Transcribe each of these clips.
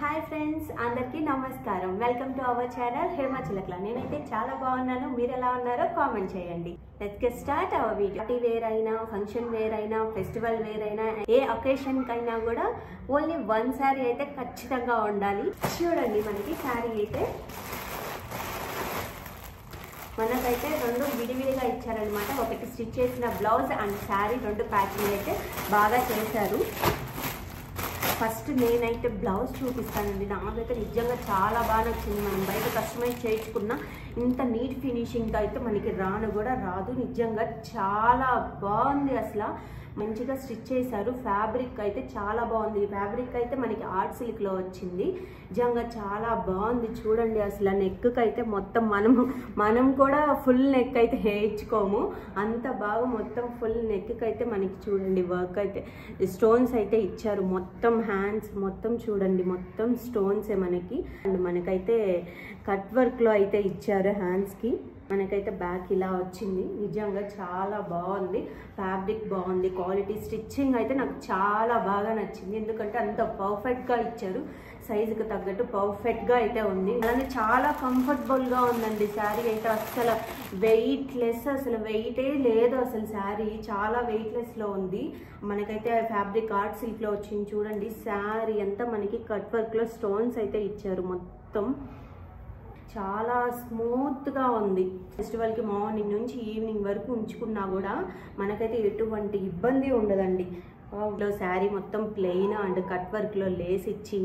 Hi friends, అందరికీ నమస్కారం. Welcome to our channel Hema Chilakala. నేనైతే చాలా బాగున్నాను. మీరు ఎలా ఉన్నారో కామెంట్ చేయండి. Let's get start our video. Party wear అయినా, ఫంక్షన్ వేర్ అయినా, ఫెస్టివల్ వేర్ అయినా, ఏ అకేషన్ కైనా కూడా ఓన్లీ వన్ శారీ అయితే ఖచ్చితంగా ఉండాలి. చూడండి, మనకి శారీ అయితే మనకైతే రెండు విడివిడిగా ఇచ్చారనమాట. ఒకటి స్టిచ్ చేసిన బ్లౌజ్ అండ్ శారీ రెండు ప్యాకింగ్ అయితే బాగా చేశారు. ఫస్ట్ నేనైతే బ్లౌజ్ చూపిస్తానండి. నాకైతే నిజంగా చాలా బాగా నచ్చింది. మనం బయట కస్టమైజ్ చేయించుకున్న ఇంత నీట్ ఫినిషింగ్ అయితే మనకి రాను కూడా రాదు. నిజంగా చాలా బాగుంది. అసలు మంచిగా స్టిచ్ చేశారు. ఫ్యాబ్రిక్ అయితే చాలా బాగుంది. ఫ్యాబ్రిక్ అయితే మనకి ఆర్ట్ సిల్క్లో వచ్చింది. నిజంగా చాలా బాగుంది. చూడండి, అసలు నెక్కి అయితే మొత్తం మనం కూడా ఫుల్ నెక్ అయితే వేయించుకోము. అంత బాగా మొత్తం ఫుల్ నెక్కి అయితే మనకి చూడండి వర్క్ అయితే స్టోన్స్ అయితే ఇచ్చారు. మొత్తం హ్యాండ్స్ మొత్తం చూడండి, మొత్తం స్టోన్సే మనకి. అండ్ మనకైతే కట్ వర్క్లో అయితే ఇచ్చారు హ్యాండ్స్కి. మనకైతే బ్యాక్ ఇలా వచ్చింది. నిజంగా చాలా బాగుంది. ఫ్యాబ్రిక్ బాగుంది. క్వాలిటీ స్టిచ్చింగ్ అయితే నాకు చాలా బాగా నచ్చింది. ఎందుకంటే అంత పర్ఫెక్ట్గా ఇచ్చారు. సైజుకి తగ్గట్టు పర్ఫెక్ట్గా అయితే ఉంది. అలానే చాలా కంఫర్టబుల్గా ఉందండి శారీ అయితే. అసలు వెయిట్లెస్, అసలు వెయిటే లేదు అసలు. శారీ చాలా వెయిట్లెస్లో ఉంది. మనకైతే ఫ్యాబ్రిక్ ఆర్ట్ సిల్క్లో వచ్చింది. చూడండి, శారీ అంతా మనకి కట్ వర్క్లో స్టోన్స్ అయితే ఇచ్చారు. మొత్తం చాలా స్మూత్గా ఉంది. ఫెస్టివల్కి మార్నింగ్ నుంచి ఈవినింగ్ వరకు ఉంచుకున్నా కూడా మనకైతే ఎటువంటి ఇబ్బంది ఉండదండి. శారీ మొత్తం ప్లెయిన్ అండ్ కట్ వర్క్లో లేస్ ఇచ్చి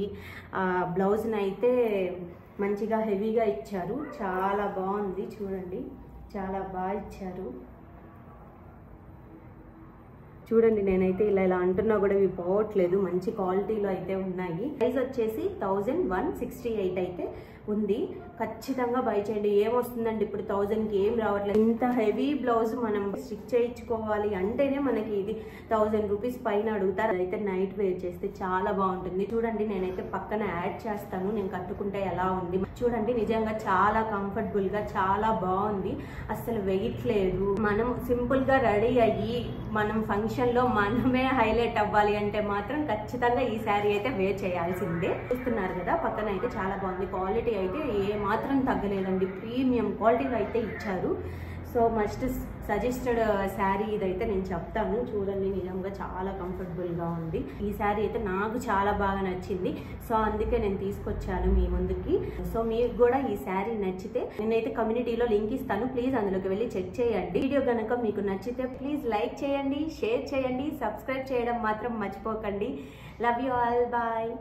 బ్లౌజ్ని అయితే మంచిగా హెవీగా ఇచ్చారు. చాలా బాగుంది. చూడండి, చాలా బాగా ఇచ్చారు. చూడండి, నేనైతే ఇలా అంటున్నా కూడా ఇవి పోవట్లేదు. మంచి క్వాలిటీలో అయితే ఉన్నాయి. ప్రైస్ వచ్చేసి 1168 అయితే ఉంది. ఖచ్చితంగా బై చేయండి. ఏమొస్తుందండి ఇప్పుడు 1000కి ఏం రావట్లేదు. ఇంత హెవీ బ్లౌజ్ మనం స్టిచ్ చేయించుకోవాలి అంటేనే మనకి ఇది 1000 రూపీస్ పైన అడుగుతారు. అయితే నైట్ వేర్ చేస్తే చాలా బాగుంటుంది. చూడండి, నేనైతే పక్కన యాడ్ చేస్తాను నేను కట్టుకుంటే ఎలా ఉంది. చూడండి, నిజంగా చాలా కంఫర్టబుల్గా చాలా బాగుంది. అసలు వెయిట్ లేదు. మనం సింపుల్గా రెడీ అయ్యి మనం ఫంక్షన్లో మనమే హైలైట్ అవ్వాలి అంటే మాత్రం ఖచ్చితంగా ఈ శారీ అయితే వేర్ చేయాల్సిందే. చూస్తున్నారు కదా, పక్కన అయితే చాలా బాగుంది. క్వాలిటీ అయితే ఏ మాత్రం తగ్గలేదండి. ప్రీమియం క్వాలిటీలో అయితే ఇచ్చారు. సో మస్ట్ సజెస్టెడ్ శారీ ఇదైతే నేను చెప్తాను. చూడండి, నిజంగా చాలా కంఫర్టబుల్గా ఉంది. ఈ శారీ అయితే నాకు చాలా బాగా నచ్చింది. సో అందుకే నేను తీసుకొచ్చాను మీ ముందుకి. సో మీకు కూడా ఈ శారీ నచ్చితే నేనైతే కమ్యూనిటీలో లింక్ ఇస్తాను. ప్లీజ్ అందులోకి వెళ్ళి చెక్ చేయండి. వీడియో కనుక మీకు నచ్చితే ప్లీజ్ లైక్ చేయండి, షేర్ చేయండి, సబ్స్క్రైబ్ చేయడం మాత్రం మర్చిపోకండి. Love you all. బాయ్.